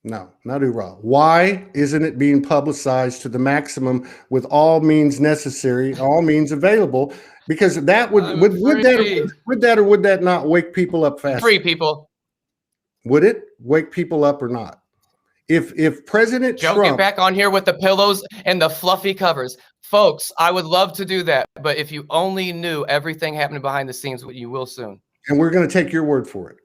Speaker 1: No, not hoorah. Why isn't it being publicized to the maximum with all means necessary, all means available? Because that would that or would that not wake people up faster?
Speaker 2: Free people.
Speaker 1: Would it wake people up or not? If President Trump
Speaker 2: get back on here with the pillows and the fluffy covers, folks, I would love to do that. But if you only knew everything happening behind the scenes, you will soon.
Speaker 1: And we're going to take your word for it.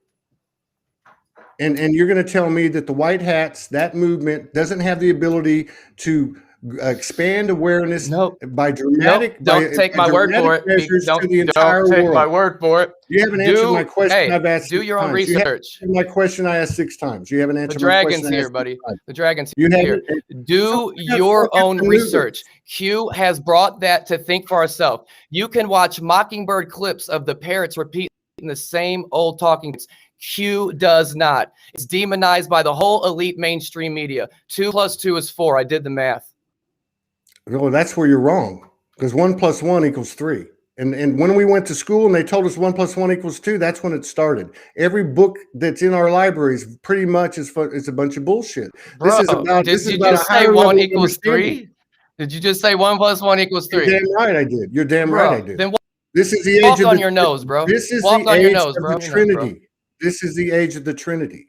Speaker 1: And you're going to tell me that the white hats, that movement doesn't have the ability to expand awareness by dramatic.
Speaker 2: Don't take my word for it. Don't take my word for it.
Speaker 1: You haven't answered my question. I've asked.
Speaker 2: Do your own research.
Speaker 1: My question I asked 6 times. You haven't answered.
Speaker 2: The dragon's here, buddy. The dragon's here. Do your own research. Q has brought that to think for ourselves. You can watch Mockingbird clips of the parrots repeating the same old talking. Q does not. It's demonized by the whole elite mainstream media. 2 + 2 is 4. I did the math.
Speaker 1: No, that's where you're wrong. Because 1 + 1 = 3. And when we went to school and they told us 1 + 1 = 2, that's when it started. Every book that's in our libraries pretty much is a bunch of bullshit.
Speaker 2: Bro, did you just say 1 = 3? Did you just say 1 + 1 = 3?
Speaker 1: You're damn right I did. You're damn right I did.
Speaker 2: Then
Speaker 1: this is the
Speaker 2: age of your nose, bro.
Speaker 1: This is the age of the Trinity. This is the age of the Trinity.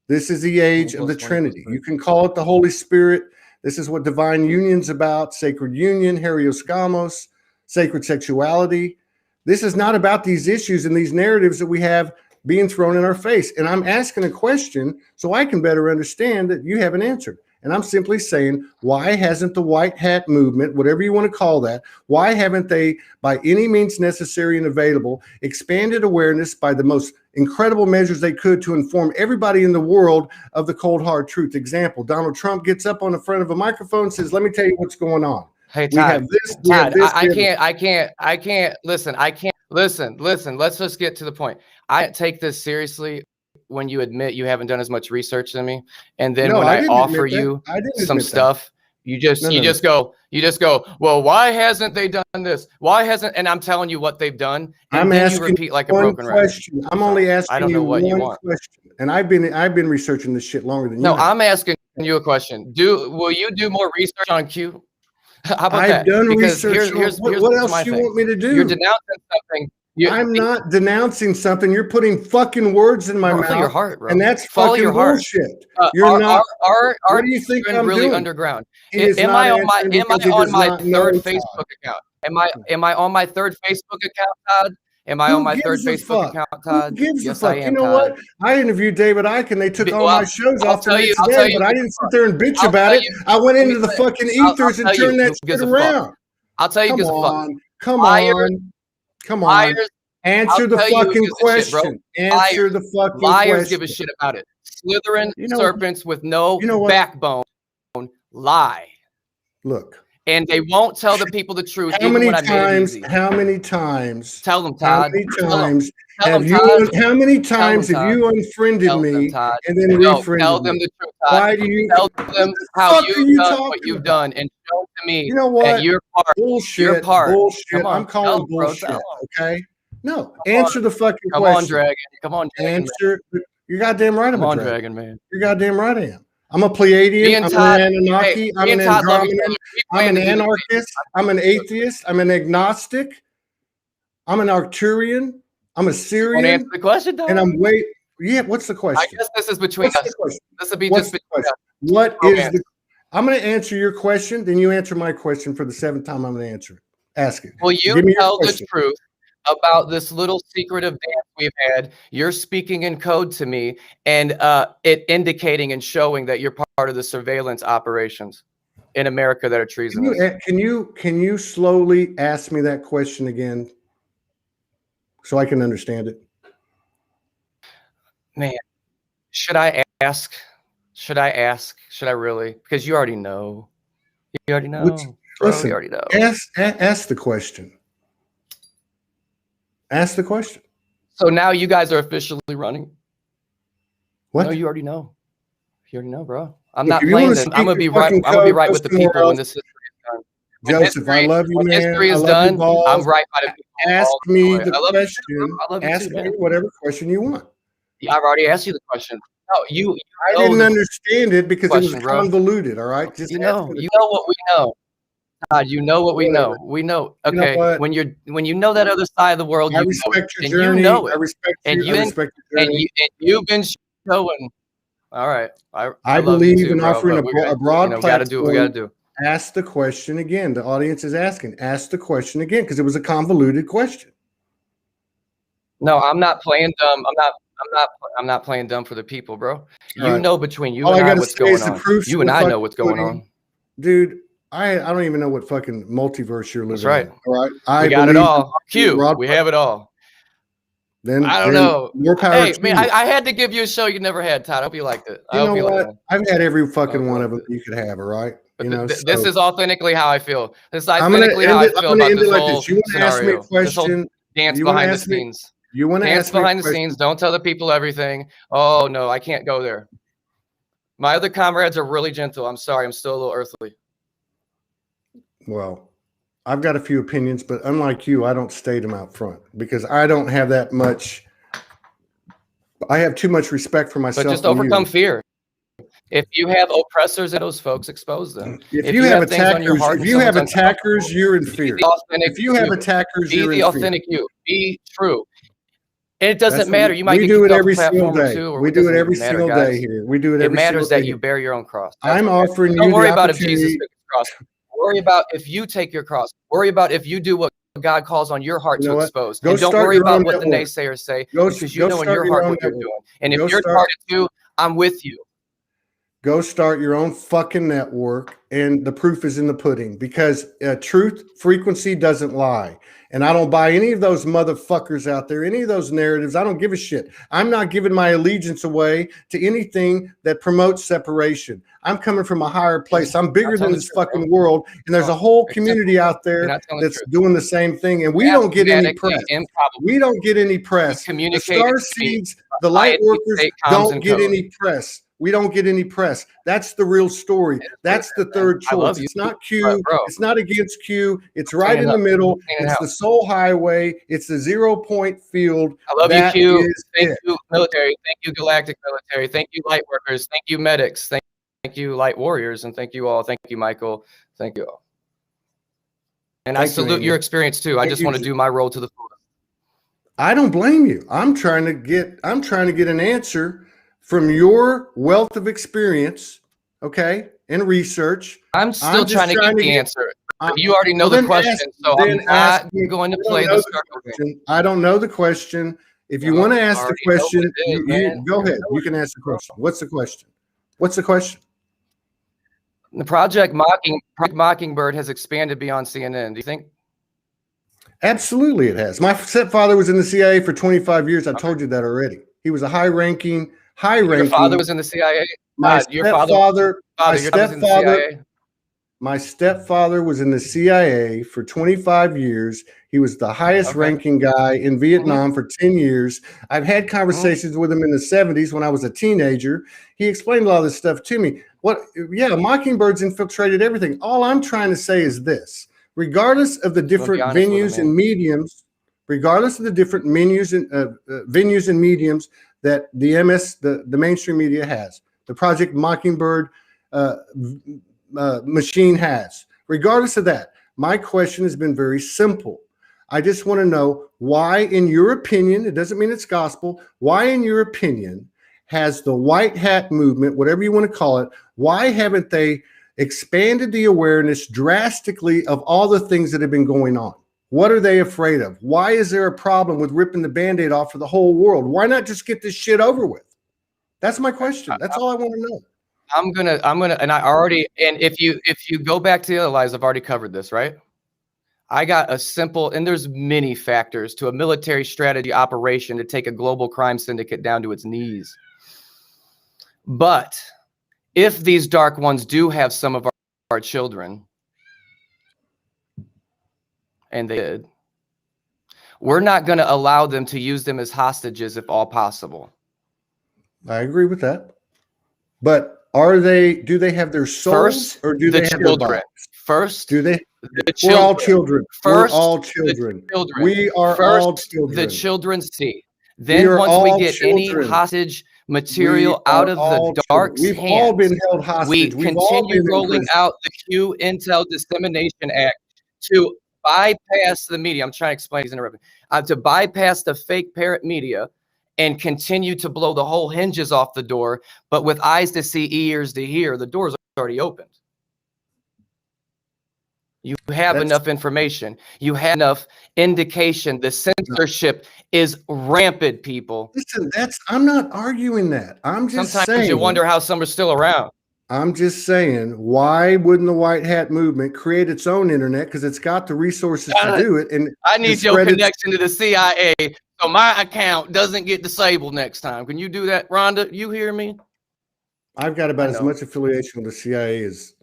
Speaker 1: This is the age of the Trinity. You can call it the Holy Spirit. This is what divine union's about. Sacred union, Herios Gamos, sacred sexuality. This is not about these issues and these narratives that we have being thrown in our face. And I'm asking a question so I can better understand that you haven't answered. And I'm simply saying, why hasn't the white hat movement, whatever you want to call that, why haven't they, by any means necessary and available, expanded awareness by the most incredible measures they could to inform everybody in the world of the cold hard truth? Example, Donald Trump gets up on the front of a microphone and says, let me tell you what's going on.
Speaker 2: Hey, Todd,
Speaker 1: we have this,
Speaker 2: Todd, I can't, listen, let's just get to the point. I take this seriously when you admit you haven't done as much research than me. And then when I offer you some stuff, you just go, well, why hasn't they done this? Why hasn't, and I'm telling you what they've done. And
Speaker 1: I'm
Speaker 2: then
Speaker 1: asking
Speaker 2: you repeat like a
Speaker 1: one
Speaker 2: broken record.
Speaker 1: question. I'm only asking
Speaker 2: I don't know what you
Speaker 1: one
Speaker 2: want.
Speaker 1: question. And I've been researching this shit longer than you.
Speaker 2: No, I'm asking you a question. Will you do more research on Q? How about that?
Speaker 1: I've done
Speaker 2: because
Speaker 1: research.
Speaker 2: Here's
Speaker 1: what else
Speaker 2: my
Speaker 1: do you
Speaker 2: thing.
Speaker 1: want me to do?
Speaker 2: You're denouncing something.
Speaker 1: I'm not denouncing something. You're putting fucking words in my mouth.
Speaker 2: Follow your heart, bro.
Speaker 1: And that's
Speaker 2: follow
Speaker 1: fucking
Speaker 2: your heart.
Speaker 1: bullshit. You're not.
Speaker 2: What
Speaker 1: do you think I'm
Speaker 2: really
Speaker 1: doing?
Speaker 2: underground? Am I on my third Facebook account? Am I on my third Facebook account, Todd? Am I on my third Facebook account, Todd?
Speaker 1: Who gives a
Speaker 2: Yes,
Speaker 1: fuck?
Speaker 2: I am,
Speaker 1: You know
Speaker 2: Todd.
Speaker 1: what? I interviewed David Icke and they took all my shows
Speaker 2: I'll
Speaker 1: off the
Speaker 2: tell you-
Speaker 1: next
Speaker 2: I'll
Speaker 1: day,
Speaker 2: tell you
Speaker 1: but I
Speaker 2: who
Speaker 1: didn't
Speaker 2: gives
Speaker 1: sit there and bitch
Speaker 2: I'll
Speaker 1: about
Speaker 2: tell
Speaker 1: it.
Speaker 2: you-
Speaker 1: I went
Speaker 2: let me
Speaker 1: into the
Speaker 2: say-
Speaker 1: fucking
Speaker 2: I'll
Speaker 1: ethers and
Speaker 2: tell you
Speaker 1: turned that
Speaker 2: who gives
Speaker 1: shit
Speaker 2: a fuck.
Speaker 1: around.
Speaker 2: I'll tell you who
Speaker 1: Come
Speaker 2: gives a fuck.
Speaker 1: on. Come
Speaker 2: Liars.
Speaker 1: on. Come on.
Speaker 2: Liars.
Speaker 1: Answer the
Speaker 2: I'll tell you who
Speaker 1: fucking
Speaker 2: gives a shit, bro.
Speaker 1: question. Answer the fucking
Speaker 2: Liars
Speaker 1: question.
Speaker 2: give a shit about it. Slithering
Speaker 1: You know-
Speaker 2: serpents with no
Speaker 1: you know what?
Speaker 2: backbone lie.
Speaker 1: Look.
Speaker 2: And they won't tell the people the truth.
Speaker 1: How
Speaker 2: even
Speaker 1: many
Speaker 2: when I made it
Speaker 1: times?
Speaker 2: easy.
Speaker 1: How many times?
Speaker 2: Tell them,
Speaker 1: How
Speaker 2: Todd.
Speaker 1: many
Speaker 2: Tell 'em.
Speaker 1: times
Speaker 2: Tell
Speaker 1: have
Speaker 2: them,
Speaker 1: you?
Speaker 2: Todd.
Speaker 1: How many times
Speaker 2: them,
Speaker 1: have you unfriended
Speaker 2: Tell them,
Speaker 1: me
Speaker 2: Todd.
Speaker 1: and then
Speaker 2: No,
Speaker 1: refriended
Speaker 2: tell them
Speaker 1: me?
Speaker 2: the truth, Todd.
Speaker 1: Why do you
Speaker 2: Tell them how
Speaker 1: fuck are you
Speaker 2: you've done
Speaker 1: talking
Speaker 2: what you've
Speaker 1: about?
Speaker 2: done and show to me
Speaker 1: You know what?
Speaker 2: that you're part.
Speaker 1: Bullshit.
Speaker 2: Your part.
Speaker 1: Bullshit.
Speaker 2: Come on,
Speaker 1: I'm calling
Speaker 2: tell 'em, bro,
Speaker 1: bullshit.
Speaker 2: tell 'em.
Speaker 1: Okay. No.
Speaker 2: Come
Speaker 1: Answer
Speaker 2: on.
Speaker 1: the fucking
Speaker 2: Come
Speaker 1: question.
Speaker 2: on, Dragon. Come on, Dragon.
Speaker 1: Answer. You're goddamn right. I'm
Speaker 2: Come
Speaker 1: a
Speaker 2: on,
Speaker 1: dragon.
Speaker 2: Dragon man.
Speaker 1: You're goddamn right. I am. I'm a Pleiadian.
Speaker 2: Me and
Speaker 1: I'm
Speaker 2: Todd-
Speaker 1: an Anunnaki. I'm
Speaker 2: me
Speaker 1: an
Speaker 2: and Todd love each
Speaker 1: Andromedan.
Speaker 2: other. We
Speaker 1: I'm
Speaker 2: plan
Speaker 1: an
Speaker 2: to do this.
Speaker 1: anarchist. I'm an atheist. I'm an agnostic. I'm an Arcturian. I'm a
Speaker 2: Want to
Speaker 1: Syrian.
Speaker 2: answer the question, Todd?
Speaker 1: And I'm wait. Yeah. What's the
Speaker 2: I
Speaker 1: question?
Speaker 2: guess this is between
Speaker 1: What's
Speaker 2: us.
Speaker 1: the question?
Speaker 2: This will be
Speaker 1: What's
Speaker 2: just
Speaker 1: the
Speaker 2: between
Speaker 1: question?
Speaker 2: us.
Speaker 1: What is
Speaker 2: Romance.
Speaker 1: the? I'm going to answer your question. Then you answer my question for the seventh time. I'm going to answer it. Ask it.
Speaker 2: Will you
Speaker 1: Give me your
Speaker 2: tell the
Speaker 1: question.
Speaker 2: truth about this little secretive dance we've had? You're speaking in code to me and it indicating and showing that you're part of the surveillance operations in America that are treasonous.
Speaker 1: Can you slowly ask me that question again so I can understand it?
Speaker 2: Man, should I ask? Should I ask? Should I really? Because you already know. You already know. Bro,
Speaker 1: Listen,
Speaker 2: you already know.
Speaker 1: ask the question. Ask the question.
Speaker 2: So now you guys are officially running.
Speaker 1: What?
Speaker 2: No, you already know. You already know, bro. I'm
Speaker 1: Look,
Speaker 2: not
Speaker 1: if you
Speaker 2: playing
Speaker 1: wanna
Speaker 2: this.
Speaker 1: speak
Speaker 2: I'm gonna be
Speaker 1: your
Speaker 2: right.
Speaker 1: fucking
Speaker 2: I'm gonna be
Speaker 1: code,
Speaker 2: right
Speaker 1: go
Speaker 2: with the
Speaker 1: somewhere
Speaker 2: people when
Speaker 1: else.
Speaker 2: this history is done. When
Speaker 1: Joseph, I love you,
Speaker 2: when
Speaker 1: man.
Speaker 2: history
Speaker 1: I
Speaker 2: is
Speaker 1: love your
Speaker 2: done,
Speaker 1: balls.
Speaker 2: I'm right by the people.
Speaker 1: Ask
Speaker 2: all
Speaker 1: me
Speaker 2: way.
Speaker 1: the
Speaker 2: I love you too,
Speaker 1: question.
Speaker 2: bro. I love you
Speaker 1: Ask
Speaker 2: too,
Speaker 1: me
Speaker 2: man.
Speaker 1: whatever question you want.
Speaker 2: Yeah, I've already asked you the question. No, you
Speaker 1: I
Speaker 2: know
Speaker 1: didn't
Speaker 2: the
Speaker 1: understand it because it
Speaker 2: question,
Speaker 1: was
Speaker 2: bro.
Speaker 1: convoluted. All right, just
Speaker 2: you
Speaker 1: ask
Speaker 2: know
Speaker 1: me the
Speaker 2: what we know. Todd, you know what we know. We know.
Speaker 1: You know
Speaker 2: Okay,
Speaker 1: what?
Speaker 2: when you know that other side of the world,
Speaker 1: I
Speaker 2: you know
Speaker 1: respect
Speaker 2: it.
Speaker 1: your
Speaker 2: And
Speaker 1: journey.
Speaker 2: you know it.
Speaker 1: I respect
Speaker 2: And
Speaker 1: you.
Speaker 2: you
Speaker 1: I
Speaker 2: and-
Speaker 1: respect your
Speaker 2: And
Speaker 1: journey.
Speaker 2: you've been showing. All right, I love
Speaker 1: believe
Speaker 2: you too,
Speaker 1: in
Speaker 2: bro,
Speaker 1: offering
Speaker 2: but
Speaker 1: a broad
Speaker 2: gotta do what we gotta do.
Speaker 1: Ask the question again. The audience is asking. Ask the question again because it was a convoluted question.
Speaker 2: No, I'm not playing dumb. I'm not playing dumb for the people, bro. You
Speaker 1: right.
Speaker 2: know between you
Speaker 1: All
Speaker 2: and
Speaker 1: I
Speaker 2: I
Speaker 1: gotta
Speaker 2: what's
Speaker 1: say
Speaker 2: going
Speaker 1: is the
Speaker 2: on.
Speaker 1: proof's
Speaker 2: You
Speaker 1: in
Speaker 2: and
Speaker 1: the
Speaker 2: I know
Speaker 1: fucking
Speaker 2: what's going
Speaker 1: pudding.
Speaker 2: on.
Speaker 1: Dude, I don't even know what fucking multiverse you're living
Speaker 2: That's right.
Speaker 1: in. All right.
Speaker 2: We got it all. Q,
Speaker 1: broad
Speaker 2: we have it all.
Speaker 1: Then
Speaker 2: I don't know.
Speaker 1: More power
Speaker 2: Hey,
Speaker 1: to
Speaker 2: man,
Speaker 1: you.
Speaker 2: I had to give you a show you never had, Todd. I hope you liked it. I
Speaker 1: You
Speaker 2: hope
Speaker 1: know
Speaker 2: liked
Speaker 1: what?
Speaker 2: it.
Speaker 1: I've had every fucking
Speaker 2: hope you
Speaker 1: one of them
Speaker 2: liked
Speaker 1: you could have. All right.
Speaker 2: But
Speaker 1: You know,
Speaker 2: this
Speaker 1: so
Speaker 2: is authentically how I feel. This is
Speaker 1: I'm gonna
Speaker 2: authentically how I
Speaker 1: end it.
Speaker 2: feel
Speaker 1: I'm gonna
Speaker 2: about
Speaker 1: end it
Speaker 2: this
Speaker 1: like
Speaker 2: whole
Speaker 1: this. You want to ask me a
Speaker 2: scenario. This whole
Speaker 1: question?
Speaker 2: dance
Speaker 1: You wanna
Speaker 2: behind the
Speaker 1: ask me-
Speaker 2: scenes.
Speaker 1: You want to
Speaker 2: Dance
Speaker 1: ask me a
Speaker 2: behind the
Speaker 1: question?
Speaker 2: scenes. Don't tell the people everything. Oh no, I can't go there. My other comrades are really gentle. I'm sorry. I'm still a little earthly.
Speaker 1: Well, I've got a few opinions, but unlike you, I don't state them out front because I don't have that much. I have too much respect for myself.
Speaker 2: But just
Speaker 1: and
Speaker 2: overcome
Speaker 1: you.
Speaker 2: fear. If you have oppressors and those folks, expose them.
Speaker 1: If you have
Speaker 2: things on your
Speaker 1: attackers,
Speaker 2: heart
Speaker 1: if
Speaker 2: and
Speaker 1: you have
Speaker 2: someone's
Speaker 1: attackers, you're in fear.
Speaker 2: be the authentic
Speaker 1: If you have
Speaker 2: you.
Speaker 1: attackers,
Speaker 2: Be
Speaker 1: you're
Speaker 2: the
Speaker 1: in
Speaker 2: authentic
Speaker 1: fear.
Speaker 2: you. Be true. And it doesn't
Speaker 1: That's
Speaker 2: matter.
Speaker 1: what
Speaker 2: You might
Speaker 1: we
Speaker 2: get
Speaker 1: do
Speaker 2: kicked
Speaker 1: it
Speaker 2: off
Speaker 1: every
Speaker 2: the
Speaker 1: single
Speaker 2: platform or
Speaker 1: day.
Speaker 2: two. Or
Speaker 1: We
Speaker 2: it
Speaker 1: do it
Speaker 2: doesn't
Speaker 1: every
Speaker 2: even matter,
Speaker 1: single
Speaker 2: guys.
Speaker 1: day here. We do it
Speaker 2: It
Speaker 1: every
Speaker 2: matters
Speaker 1: single
Speaker 2: that
Speaker 1: day.
Speaker 2: you bear your own cross. That's
Speaker 1: I'm
Speaker 2: what matters.
Speaker 1: offering you
Speaker 2: Don't
Speaker 1: the
Speaker 2: worry about if Jesus
Speaker 1: opportunity.
Speaker 2: took his cross. Worry about if you take your cross. Worry about if you do what God calls on your heart to expose.
Speaker 1: Go
Speaker 2: and don't
Speaker 1: start
Speaker 2: worry
Speaker 1: your
Speaker 2: about
Speaker 1: own
Speaker 2: what the
Speaker 1: network.
Speaker 2: naysayers say,
Speaker 1: Go
Speaker 2: because you know in your heart what you're doing. And if
Speaker 1: Go
Speaker 2: you're
Speaker 1: start-
Speaker 2: targeted too, I'm with you.
Speaker 1: Go start your own fucking network, and the proof is in the pudding, because truth frequency doesn't lie. And I don't buy any of those motherfuckers out there, any of those narratives. I don't give a shit. I'm not giving my allegiance away to anything that promotes separation. I'm coming from a higher place. I'm bigger than this fucking world. And there's a whole community out there that's doing the same thing. And we don't get any press. We don't get any press. The star seeds, the light workers don't get any press. We don't get any press. That's the real story. That's the third choice. It's not Q. It's not against Q. It's right in the middle. It's the soul highway. It's the 0 point field.
Speaker 2: I love you, Q. Thank you, military. Thank you, galactic military. Thank you, light workers. Thank you, medics. Thank you, light warriors. And thank you all. Thank you, Michael. Thank you all. And I salute your experience too. I just want to do my role to the fullest.
Speaker 1: I don't blame you. I'm trying to get an answer from your wealth of experience, okay, and research.
Speaker 2: I'm still trying to get the answer. You already know the question, so I'm not going to play the question.
Speaker 1: I don't know the question. If you want to ask the question, you go ahead. You can ask the question. What's the question? What's the question?
Speaker 2: The Project Mockingbird has expanded beyond CNN. Do you think?
Speaker 1: Absolutely, it has. My stepfather was in the CIA for 25 years. I told you that already. He was a high-ranking.
Speaker 2: Your father was in the CIA?
Speaker 1: My stepfather was in the CIA for 25 years. He was the highest ranking guy in Vietnam for 10 years. I've had conversations with him in the 70s when I was a teenager. He explained a lot of this stuff to me. Mockingbirds infiltrated everything. All I'm trying to say is this: regardless of the different venues and mediums, venues and mediums that the mainstream media has, the Project Mockingbird machine has. Regardless of that, my question has been very simple. I just want to know why, in your opinion, it doesn't mean it's gospel, why, in your opinion, has the white hat movement, whatever you want to call it, why haven't they expanded the awareness drastically of all the things that have been going on? What are they afraid of? Why is there a problem with ripping the Band-Aid off for the whole world? Why not just get this shit over with? That's my question. That's all I want to know.
Speaker 2: I'm gonna, and if you go back to the other lives, I've already covered this, right? I got a simple, and there's many factors to a military strategy operation to take a global crime syndicate down to its knees. But if these dark ones do have some of our children, and they did, we're not going to allow them to use them as hostages if all possible.
Speaker 1: I agree with that. But do they have their souls, or do they have their bodies?
Speaker 2: First,
Speaker 1: do they?
Speaker 2: We're
Speaker 1: all children.
Speaker 2: First,
Speaker 1: we're all children.
Speaker 2: We are all children. The children see. Then once we get any hostage material out of the dark's hands,
Speaker 1: all been held hostage.
Speaker 2: We continue rolling out the Q Intel Dissemination Act to bypass the media. I'm trying to explain. He's interrupting. To bypass the fake parrot media and continue to blow the whole hinges off the door, but with eyes to see, ears to hear. The door's already opened. You have enough information. You have enough indication. The censorship is rampant, people.
Speaker 1: Listen, I'm not arguing that. I'm just saying.
Speaker 2: Sometimes you wonder how some are still around.
Speaker 1: I'm just saying, why wouldn't the white hat movement create its own internet? Because it's got the resources to do it. And
Speaker 2: I need your connection to the CIA so my account doesn't get disabled next time. Can you do that, Rhonda? You hear me?
Speaker 1: I've got about as much affiliation with the CIA as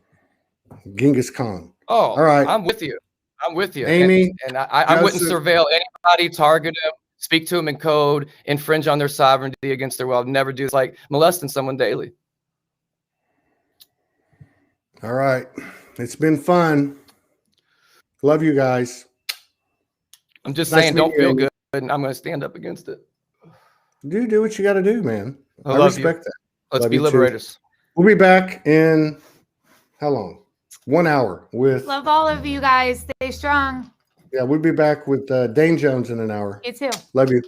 Speaker 1: Genghis Khan.
Speaker 2: Oh,
Speaker 1: all right.
Speaker 2: I'm with you. I'm with you.
Speaker 1: Amy,
Speaker 2: and I wouldn't surveil anybody, target them, speak to them in code, infringe on their sovereignty against their will. I'd never do. It's like molesting someone daily.
Speaker 1: All right. It's been fun. Love you guys.
Speaker 2: I'm just saying, don't feel good, and I'm going to stand up against it.
Speaker 1: Do what you got to do, man. I respect that.
Speaker 2: Let's be liberators.
Speaker 1: We'll be back in how long? 1 hour with.
Speaker 3: Love all of you guys. Stay strong.
Speaker 1: Yeah, we'll be back with Dane Jones in an hour.
Speaker 3: You too.
Speaker 1: Love you.